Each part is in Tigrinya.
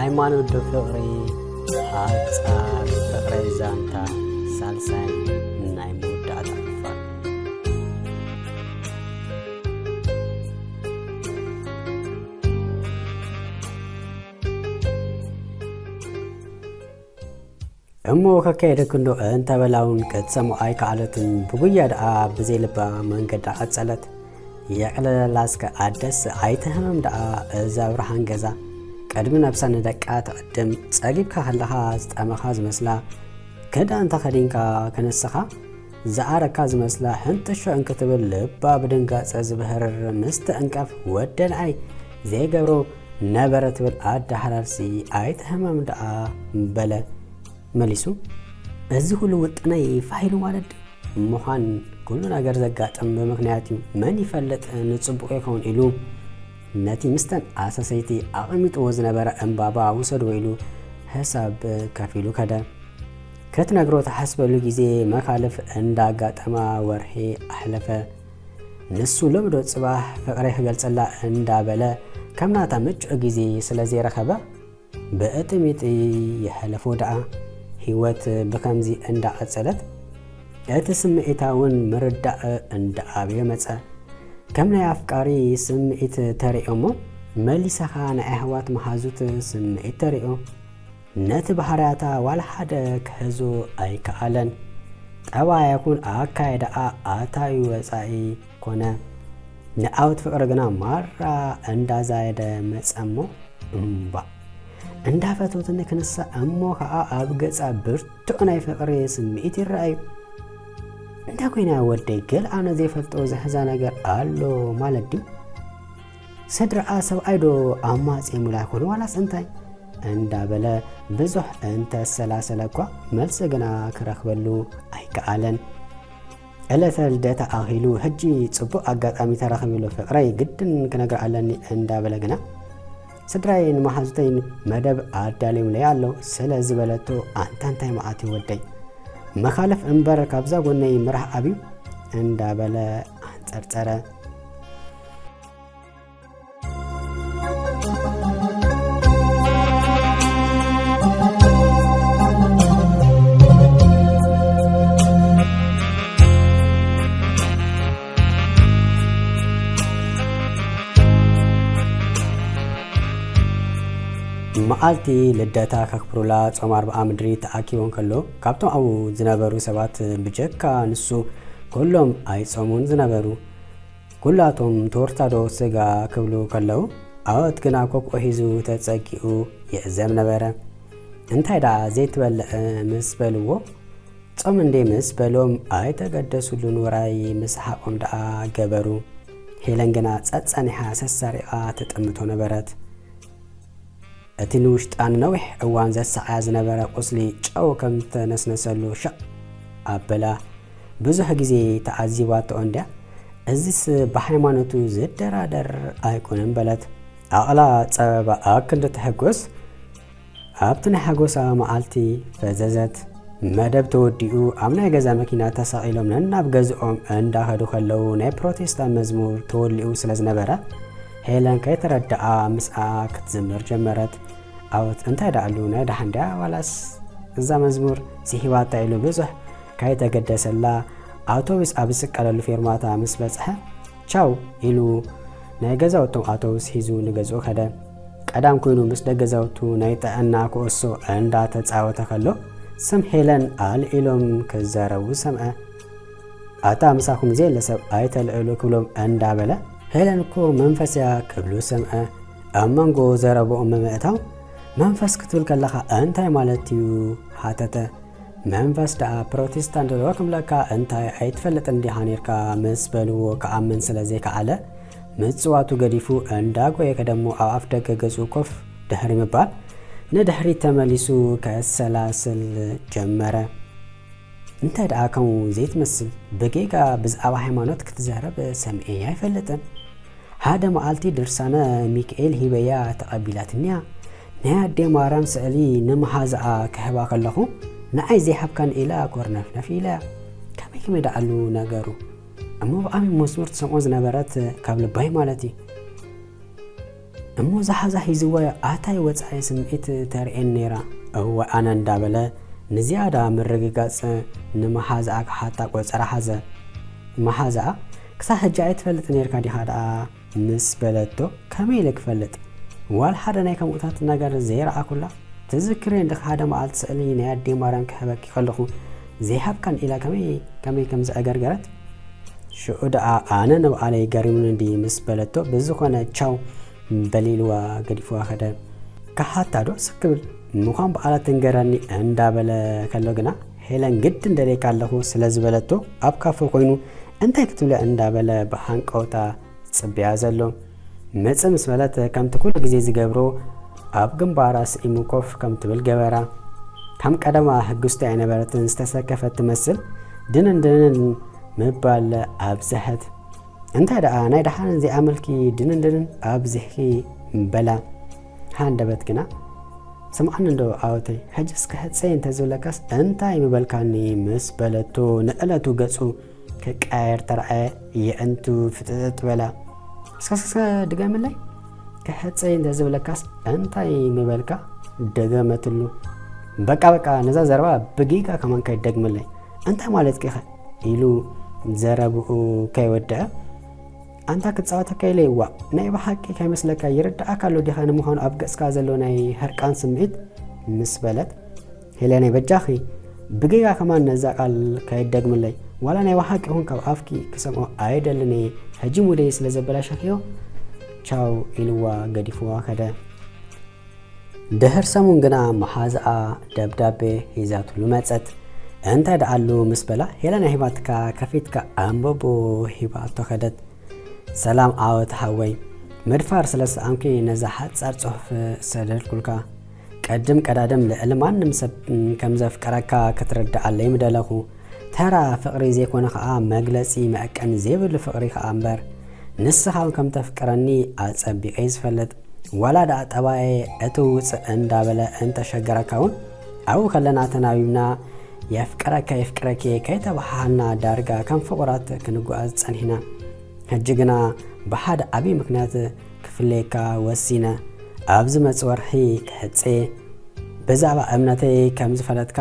ሃይማኖት ዶ ፍቅሪ ሓጻር ፍቅሪ ዛንታ ሳልሳይ ናይ መወዳእታ ክፋል እሞ ከከይደክንዶ እንተበላውን ከተሰማይ ከዓለትን ብጉያ ደኣ ብዘይ ልባ መንገዳ ቀጸለት የቅለላስከ አደስ አይተህመም ደኣ እዛ ብርሃን ገዛ ቀድሚ ነብሳ ንደቃ ተቀድም ጸጊብካ ከለኻ ዝጠመኻ ዝመስላ ከዳንታ ኸዲንካ ከነስኻ ዝኣረካ ዝመስላ ሕንጥሾ እንክትብል ልባ ብድንጋጸ ዝብህርር ምስተ እንቀፍ ወደንዓይ ዘይገብሮ ነበረ ትብል ኣዳሓራርሲ አይተህመም ደኣ በለ መሊሱ እዚ ሁሉ ውጥነይ ፋይሉ ማለት ምዃን ኩሉ ነገር ዘጋጥም ብምክንያት መን ይፈልጥ ንጽቡቕ ይኸውን ኢሉ ነቲ ምስተን ኣሰሰይቲ ኣቐሚጥዎ ዝነበረ እምባባ ውሰድ ወይሉ ሕሳብ ከፊሉ ከደ ክትነግሮ ተሓስበሉ ጊዜ መካልፍ እንዳጋጠማ ወርሒ ኣሕለፈ ንሱ ልምዶ ጽባሕ ፍቕሪ ክገልጸላ እንዳበለ ከምናታ ምጭዕ ጊዜ ስለ ዘይረኸበ ብእጥሚጥ የሕለፎ ደኣ ህይወት ብከምዚ እንዳቐጸለት እቲ ስምዒታውን ምርዳእ እንዳኣብየ መጸ ከም ናይ ኣፍቃሪ ስምዒት ተሪኦሞ መሊሰኻ ናይ ኣሕዋት መሓዙት ስምዒት ተሪኦ ነቲ ባህርያታ ዋላ ሓደ ክሕዞ ኣይከኣለን ጠባያ ይኹን ኣካይዳኣ ኣታዊ ወፃኢ ኮነ ንኣውት ፍቕሪ ግና ማራ እንዳዛየደ መጸሞ እምባ እንዳፈተውትን ክንሳ እሞ ከዓ ኣብ ገጻ ብርቱዕ ናይ ፍቕሪ ስምዒት ይረአዩ እንዳ ኮይና ወደይ ገል ኣነ ዘይፈልጦ ዘሕዛ ነገር ኣሎ ማለት ድዩ ስድራኣ ሰብኣይዶ ኣማጺ ሙላ ይኮኑ ዋላስ እንታይ እንዳበለ ብዙሕ እንተሰላሰለ እኳ መልሲ ግና ክረኽበሉ ኣይከኣለን ዕለተ ልደታ ኣኺሉ ሕጂ ጽቡቕ ኣጋጣሚ ተረኺብሉ ፍቕረይ ግድን ክነግር ኣለኒ እንዳበለ ግና ስድራይ ንመሓዙተይ መደብ ኣዳልዩለይ ኣለዉ ስለ ዝበለቶ ኣንታ እንታይ መዓት ይወደይ መኻለፍ እምበር ካብዛ ጎነይ ምራሕ ኣብዩ እንዳበለ አንጸርጸረ መዓልቲ ልደታ ከክብሩላ ጾም 40 ምድሪ ተኣኪቦን ከሎ ካብቶም ኣብኡ ዝነበሩ ሰባት ብጀካ ንሱ ኩሎም ኣይጾሙን ዝነበሩ ኩላቶም ቶርታዶ ስጋ ክብሉ ከለው ኣወት ግና ኮኮ ሒዙ ተጸጊኡ የእዘም ነበረ እንታይ ደኣ ዘይትበልዕ ምስ በልዎ ጾም እንዴ ምስ በሎም ኣይተገደሱሉን ወራይ ምስ ሓቆም ደኣ ገበሩ ሄለን ግና ጸጸኒሓ ሰሳሪቓ ትጥምቶ ነበረት እቲ ንውሽጣን ነዊሕ እዋን ዘሰዓያ ዝነበረ ቁስሊ ጨው ከም ተነስነሰሉ ሸቕ ኣበላ ብዙሕ ጊዜ ተዓዚባቶ እንድያ እዚስ ብሃይማኖቱ ዝደራደር ኣይኮነን በለት ኣቕላ ጸበባ ኣክንዲ ትሕጎስ ኣብቲ ናይ ሓጎሳ መዓልቲ ፈዘዘት መደብ ተወዲኡ ኣብ ናይ ገዛ መኪና ተሳቒሎም ነናብ ገዝኦም እንዳኸዱ ከለዉ ናይ ፕሮቴስታንት መዝሙር ተወሊኡ ስለ ዝነበረ ሄለን ከይተረድኣ ምስኣ ክትዝምር ጀመረት ኣወት እንታይ ዳኣሉ ናይ ዳሓንድያ ዋላስ እዛ መዝሙር ሲሂባታ ኢሉ ብዙሕ ከይተገደሰላ ኣውቶቡስ ኣብ ዝስቀለሉ ፌርማታ ምስ በጽሐ ቻው ኢሉ ናይ ገዛውቶም ኣውቶቡስ ሒዙ ንገዝኡ ከደ ቀዳም ኮይኑ ምስ ደገዛውቱ ናይ ጥዕና ክወሶ እንዳተፃወተ ከሎ ስም ሄለን ኣልኢሎም ክዘረቡ ሰምዐ ኣታ ምሳኩም ዘየለሰብ ኣይተልዕሉ ክብሎም እንዳበለ ሄለን እኮ መንፈስያ ክብሉ ሰምዐ ኣብ መንጎ ዘረብኦም መምእታው መንፈስ ክትብል ከለኻ እንታይ ማለት እዩ ሓተተ መንፈስ ደኣ ፕሮቴስታንት ዶ ክምለካ እንታይ ኣይትፈልጥ እንዲኻ ነርካ ምስ በልዎ ከኣምን ስለ ዘይከኣለ ምጽዋቱ ገዲፉ እንዳጎየ ከደሞ ኣብ ኣፍ ደገ ገጹ ኮፍ ድሕሪ ምባል ንድሕሪ ተመሊሱ ከሰላስል ጀመረ እንታይ ደኣ ከምኡ ዘይትመስል ብጌጋ ብዛዕባ ሃይማኖት ክትዛረብ ሰምዐ ኣይፈልጥን ሓደ መዓልቲ ድርሳነ ሚካኤል ሂበያ ተቐቢላትንያ ናይ ኣዴ ማርያም ስእሊ ንምሓዝኣ ክህባ ከለኹ ንዓይ ዘይሃብካን ኢላ ኮርነፍነፍ ኢላ ከመይ ከመይ ደኣሉ ነገሩ እሞ ብኣሚ መስሙር ትሰምዖ ዝነበረት ካብ ልባይ ማለት እዩ እሞ ዝሓዛ ሒዝዋ ኣታይ ወፃኢ ስምዒት ተርእየን ነይራ እወ ኣነ እንዳበለ ንዝያዳ ምርግጋፅ ንመሓዝኣ ክሓታ ቆፀራ ሓዘ መሓዝኣ ክሳብ ሕጂ ኣይትፈልጥ ነርካ ዲኻ ደኣ ምስ በለቶ ከመይ ኢለ ክፈልጥ ዋል ሓደ ናይ ከምኡታት ነገር ዘይረኣኩላ ትዝክሬ እንድኻ ሓደ መዓልቲ ስእሊ ናይ ኣዴ ማርያም ክሕበኪ ከለኹ ዘይሃብካን ኢላ ከመይ ከም ዝኣገርገረት ሽዑ ደኣ ኣነ ነብኣለይ ገሪሙን እንዲ ምስ በለቶ ብዝኾነ ቻው በሊልዋ ገዲፍዋ ኸደ ካሓታ ዶ ስክብል ምዃን በዓላት ትንገረኒ እንዳበለ ከሎ ግና ሄለን ግድ እንደለይካ ኣለኹ ስለ ዝበለቶ ኣብ ካፈ ኮይኑ እንታይ ክትብለ እንዳበለ ብሓንቀውታ ጽቢያ ዘሎ መጽእ ምስ በለት ከምቲ ኩሉ ግዜ ዝገብሮ ኣብ ግንባራ ስኢሙ ኮፍ ከም ትብል ገበራ ከም ቀደማ ሕጉስቲ ኣይነበረትን ዝተሰከፈት ትመስል ድንን ምባል ኣብዝሐት እንታይ ደኣ ናይ ደሓንን ዘይኣመልኪ ድንን ኣብዝሒ በላ ሃንደበት ግና ስምዓኒ እንዶ ኣወተይ ሕጅስ ክሕፀይ እንተዝብለካስ እንታይ ምበልካኒ ምስ በለቶ ንዕለቱ ገጹ ክቃየር ተረኣየ የእንቱ ፍጥጥ በላ እስከ ድገምለይ ክሕፀይ እንተዝብለካስ እንታይ ምበልካ ደገመትሉ በቃ ነዛ ዘረባ ብጊጋ ከማንካ ይደግምለይ እንታይ ማለት ከኸ ኢሉ ዘረብኡ ከይወድአ አንታ ክትፃወተካ ኢለይዋ ናይ ብሓቂ ከይመስለካ ይርዳእካ ኣሎ ዲኻ ንምዃኑ ኣብ ገጽካ ዘሎ ናይ ህርቃን ስምዒት ምስ በለት ሄለነይ በጃኺ ብጊጋ ከማን ነዛ ቃል ከይደግምለይ ዋላ ናይ ብሓቂ ይኹን ካብ ኣፍኪ ክሰምዖ ኣይደልን ሕጂ ሙደይ ስለ ዘበላሸኽዮ ቻው ኢልዋ ገዲፍዋ ከደ ድሕር ሰሙን ግና መሓዝኣ ደብዳቤ ሒዛትሉ መፀት እንታይ ደኣሉ ምስ በላ ሄለና ሂባትካ ከፊትካ ኣንበቦ ሂባቶ ከደት ሰላም ዓወት ሃወይ መድፋር ስለሰኣምኪ ነዛ ሓፃር ጽሑፍ ሰደድኩልካ ቀድም ቀዳድም ልዕሊ ማንም ሰብ ከም ዘፍቀረካ ክትርዳኣለይ ምደለኹ ተራ ፍቕሪ ዘይኮነ ከዓ መግለፂ መዕቀን ዘይብሉ ፍቕሪ ከዓ እምበር ንስኻ ከም ተፍቅረኒ ኣፀቢቐ ዝፈልጥ ዋላ ደኣ ጠባየ እትውፅእ እንዳበለ እንተሸገረካ እውን ኣብኡ ከለና ተናቢብና የፍቅረከ ከይተባሓልና ዳርጋ ከም ፍቑራት ክንጓዓዝ ፀኒሕና ሕጂ ግና ብሓደ ዓብዪ ምክንያት ክፍለየካ ወሲነ ኣብዚ መፅእ ወርሒ ክሕፀ ብዛዕባ እምነተይ ከም ዝፈለጥካ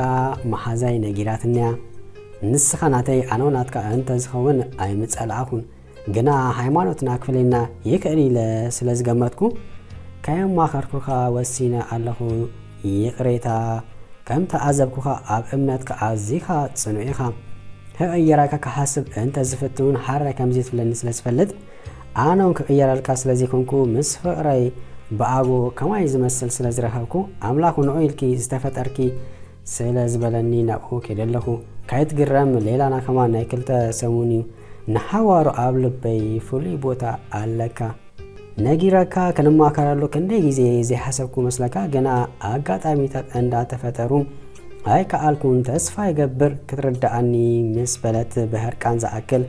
መሓዛይ ነጊራትንያ ንስኻ ናተይ ኣነ ናትካ እንተዝኸውን ኣይምፀልኣኹን ግና ሃይማኖትና ክፍለና ይክእል ኢለ ስለ ዝገመትኩ ከየማኸርኩካ ወሲነ ኣለኹ ይቕሬታ ከም ተኣዘብኩኻ ኣብ እምነትካ ኣዝኻ ጽኑዕ ኢኻ ክቕየረካ ክሓስብ እንተዝፍትውን ሓራይ ከምዚ ትብለኒ ስለ ዝፈልጥ ኣነ እውን ክቕየረልካ ስለዘይኮንኩ ምስ ፍቕረይ ብኣጎ ከማይ ዝመስል ስለ ዝረኸብኩ ኣምላኽ ንዑ ኢልኪ ዝተፈጠርኪ ስለ ዝበለኒ ናብኡ ከይደ ኣለኹ ካይትግረም ሌላና ከማን ናይ ክልተ ሰሙን እዩ ንሓዋሩ ኣብ ልበይ ፍሉይ ቦታ ኣለካ ነጊረካ ክንማከረሉ ክንደይ ግዜ ዘይሓሰብኩ መስለካ ገና ኣጋጣሚታት እንዳተፈጠሩ ኣይከኣልኩን ተስፋ ይገብር ክትርዳኣኒ ምስ በለት ብህርቃን ዝኣክል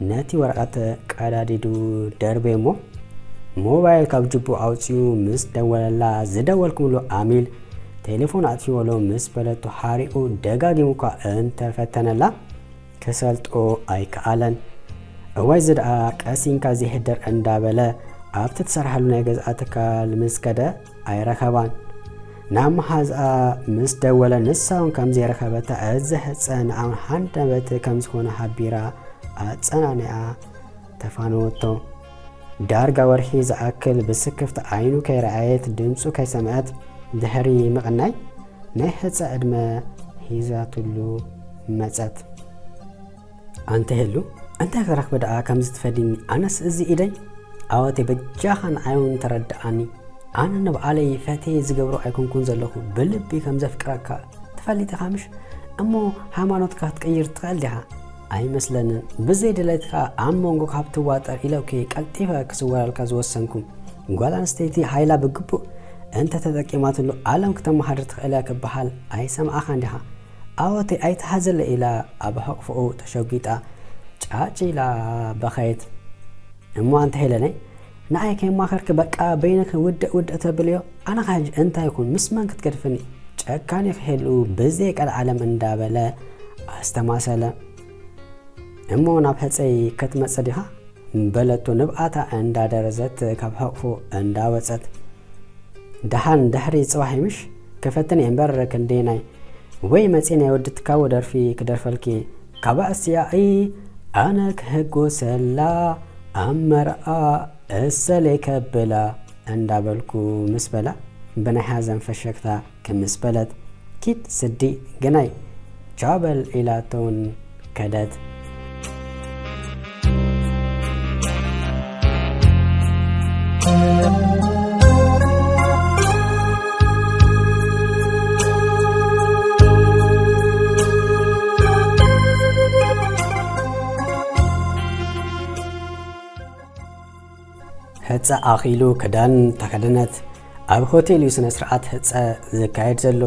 ነቲ ወረቐት ቀዳዲዱ ደርቤ እሞ ሞባይል ካብ ጅቡ ኣውፅኡ ምስ ደወለላ ዝደወልኩምሉ ኣሚል ቴሌፎን ኣጥፊወሎ ምስ በለቱ ሓሪቑ ደጋጊሙ እኳ እንተፈተነላ ክሰልጦ ኣይከኣለን እዋይ ዝደኣ ቀሲንካ ዘይሕደር እንዳበለ ኣብቲ ትሰርሐሉ ናይ ገዝኣ ትካል ምስ ከደ ኣይረኸባን ናብ መሓዝኣ ምስ ደወለ ንሳውን ከም ዘይረኸበታ እዝሕፀ ንኣውን ሓንደበት ከም ዝኾነ ሓቢራ ኣፀናንያ ተፋነወቶ ዳርጋ ወርሒ ዝኣክል ብስክፍቲ ዓይኑ ከይረኣየት ድምፁ ከይሰምዐት ድሕሪ ምቕናይ ናይ ሕፀ ዕድመ ሒዛትሉ መፀት ኣንተ ህሉ እንታይ ክረኽበ ደኣ ከም ዝትፈድኒ ኣነስ እዚ ኢደይ ኣወተይ በጃኻ ንዓይውን ተረድኣኒ ኣነ ንብዓለይ ፈተየ ዝገብሮ ኣይኮንኩን ዘለኹ ብልቢ ከም ዘፍቅረካ ተፈሊጥኻ ምሽ እሞ ሃይማኖትካ ክትቀይር ትኽእል ዲኻ ኣይመስለንን ብዘይ ድሌትካ ኣብ መንጎ ካብ ትዋጠር ኢለውኪ ቀልጢፈ ክስወረልካ ዝወሰንኩ ጓል ኣንስተይቲ ሃይላ ብግቡእ እንተ ተጠቂማትሉ ዓለም ክተመሓድር ትኽእል እያ ክበሃል ኣይሰምዓኻን ዲኻ ኣወተይ ኣይተሓዘለ ኢላ ኣብ ሕቕፍኡ ተሸጊጣ ጫጪላ በኸየት እሞ ኣንተ ሄለነይ ንኣይ ከይማኸርክ በቃ በይነክ ውድእ ተብልዮ ኣነ ኸ ሕጂ እንታይ ይኹን ምስ መን ክትገድፍኒ ጨካኒ ክሄሉ ብዘይ ቀል ዓለም እንዳበለ ኣስተማሰለ እሞ ናብ ሕፀይ ክትመፅእ ዲኻ በለቶ ንብኣታ እንዳደረዘት ካብ ሕቕፉ እንዳወፀት ደሓን ድሕሪ ጽባሕ ይምሽ ከፈትን እምበር ክንዴናይ ወይ መጺና የወድትካ ወደርፊ ክደርፈልኪ ካብ ኣስያኢ ኣነ ክህጎሰላ ኣመርኣ እሰለይ ከብላ እንዳበልኩ ምስ በላ ብናይ ሓዘን ፈሸክታ ክምስ በለት ኪት ስዲ ግናይ ቻበል ኢላቶን ከደት ህፀ ኣኺሉ ክዳን ተከደነት ኣብ ሆቴል ስነ ስርዓት ህፀ ዝካየድ ዘሎ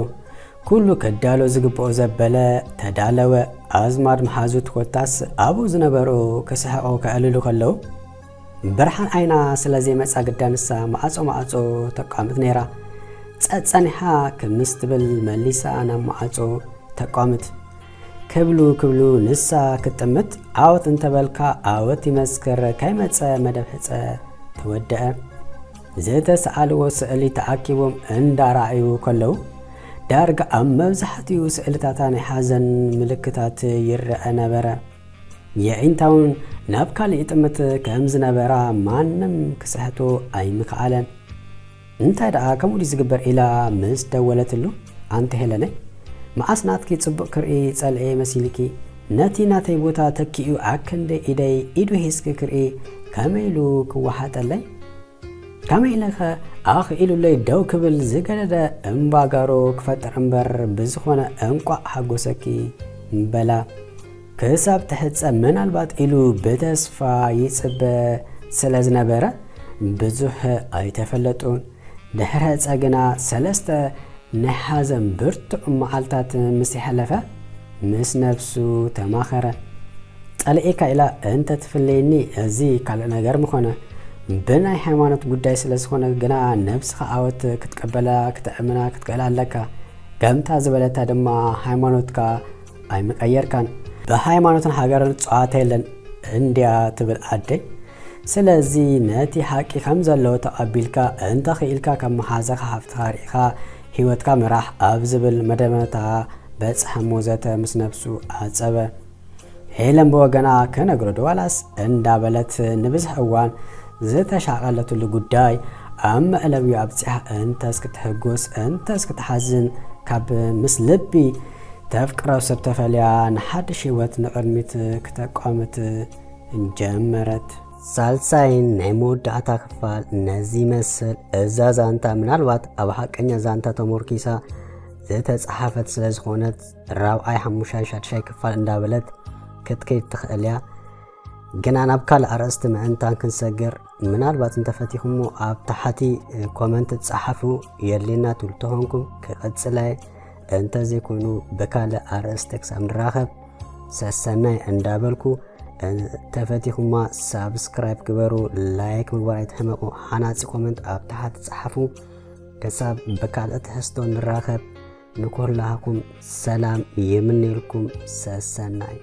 ኩሉ ከዳሎ ዝግብኦ ዘበለ ተዳለወ ኣዝማድ መሓዙት ኮታስ ኣብኡ ዝነበሩ ክስሕቆ ከእልሉ ከለው ብርሃን ዓይና ስለዘይ መፃ ግዳንሳ ማዓጾ ተቋምት ነይራ ጸጸኒሓ ክምስ ትብል መሊሳ ናብ ማዓጾ ተቋምት ክብሉ ንሳ ክትጥምት ዓወት እንተበልካ ዓወት ይመስክር ካይመፀ መደብ ህፀ ተወደአ ዝተሰኣልዎ ስእሊ ተኣኪቦም እንዳራእዩ ከለው ዳርጋ ኣብ መብዛሕትኡ ስእልታታ ናይ ሓዘን ምልክታት ይረአ ነበረ የዒንታውን ናብ ካልእ ጥምት ከም ዝነበራ ማንም ክስሕቶ ኣይምክኣለን እንታይ ደኣ ከምኡ ዝግበር ኢላ ምስ ደወለትሉ ኣንቲ ሄለነይ መዓስ ናትኪ ጽቡቕ ክርኢ ጸልኤ መሲልኪ ነቲ ናተይ ቦታ ተኪኡ ኣክንደ ኢደይ ኢዱ ሂስኪ ክርኢ ከመይሉ ክዋሓጠለይ ከመይለኸ ኣኽኢሉለይ ደው ክብል ዝገደደ እምባጋሮ ክፈጥር እምበር ብዝኾነ እንቋዕ ሓጎሰኪ በላ ክሳብ ተሕፀ ምናልባት ኢሉ ብተስፋ ይጽበ ስለ ዝነበረ ብዙሕ ኣይተፈለጡን ድሕረ ፀግና ሰለስተ ናይ ሓዘን ብርቱዕ መዓልታት ምስ ይሓለፈ ምስ ነፍሱ ተማኸረ ጸልኤካ ኢላ እንተ ትፍለየኒ እዚ ካልእ ነገር ምኾነ ብናይ ሃይማኖት ጉዳይ ስለ ዝኾነ ግና ነፍስኻ ዓወት ክትቀበላ ክትእምና ክትክእል ኣለካ ከምታ ዝበለታ ድማ ሃይማኖትካ ኣይምቀየርካን ብሃይማኖትን ሃገርን ጸዋታ የለን እንድያ ትብል ኣደይ ስለዚ ነቲ ሓቂ ከም ዘለዎ ተቐቢልካ እንተ ኽኢልካ ካብ መሓዘኻ ሃፍትኻ ሪኢኻ ህይወትካ ምራሕ ኣብ ዝብል መደመታ በፅሐ ሞዘተ ምስ ነፍሱ ኣፀበ ሄለን ብወገና ከነግሮ ድዋላስ እንዳበለት ንብዝሕ እዋን ዝተሻቐለትሉ ጉዳይ ኣብ መዕለብዩ ኣብፅሓ እንተስ ክትሕጎስ እንተስ ክትሓዝን ካብ ምስ ልቢ ተፍቅሮ ሰብ ተፈልያ ንሓድሽ ህይወት ንቕድሚት ክተቋምት ጀመረት ሳልሳይን ናይ መወዳእታ ክፋል ነዚ መስል እዛ ዛንታ ምናልባት ኣብ ሓቀኛ ዛንታ ተሞርኪሳ ዝተጻሓፈት ስለ ዝኾነት ራብዓይ 5-6 ክፋል እንዳበለት ክትከይድ ትኽእል እያ ግና ናብ ካልእ ኣርእስቲ ምእንታን ክንሰግር ምናልባት እንተፈቲኹሞ ኣብ ታሕቲ ኮመንት ጻሓፉ የድልየና ትብሉ ተኾንኩም ክቕጽላይ እንተዘይኮኑ ብካልእ ኣርእስቲ ክሳብ ንራኸብ ሰሰናይ እንዳበልኩ ተፈቲኹማ ሳብስክራይብ ግበሩ ላይክ ምግባር ኣይትሕመቁ ሓናፂ ኮመንት ኣብ ታሕቲ ጻሓፉ ክሳብ ብካልእ ትሕዝቶ ንራኸብ ንኩላኩም ሰላም ይምነይልኩም ሰሰናይ